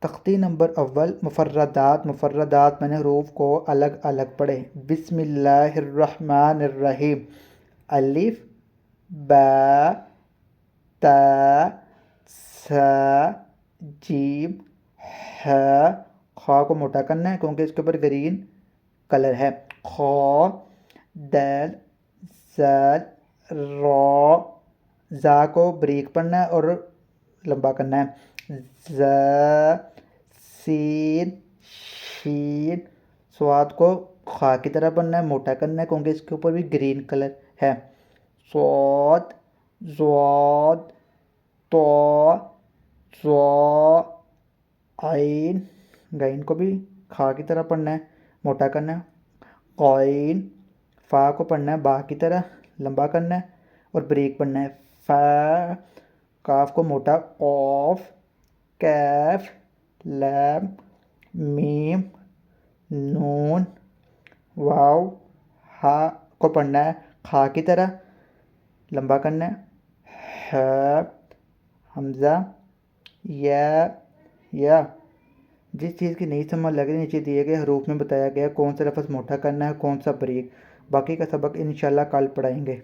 تختی نمبر اول مفردات میں نے حروف کو الگ الگ پڑھے۔ بسم اللہ الرحمن الرحیم، الف با تا سا جیم ح، خا کو موٹا کرنا ہے کیونکہ اس کے اوپر گرین کلر ہے، خا دال زال را، زا کو بریک پڑھنا ہے اور لمبا کرنا ہے، زا سین شین، سواد کو خا کی طرح پڑھنا ہے، موٹا کرنا ہے کیونکہ اس کے اوپر بھی گرین کلر ہے، صاد زواد تو ظا عین، گائن کو بھی خا کی طرح پڑھنا ہے، موٹا کرنا ہے، قائن، فا کو پڑھنا ہے با کی طرح لمبا کرنا ہے اور بریک پڑھنا ہے، فا، کاف کو موٹا، قوف کیف لام میم نون واو، ہا کو پڑھنا ہے خا کی طرح لمبا کرنا ہے، ح حمزہ یا جس چیز کی نہیں سمجھ لگ رہی نیچے دیے گئے حروف میں بتایا گیا کون سا لفظ موٹا کرنا ہے کون سا بریک، باقی کا سبق انشاءاللہ کل پڑھائیں گے۔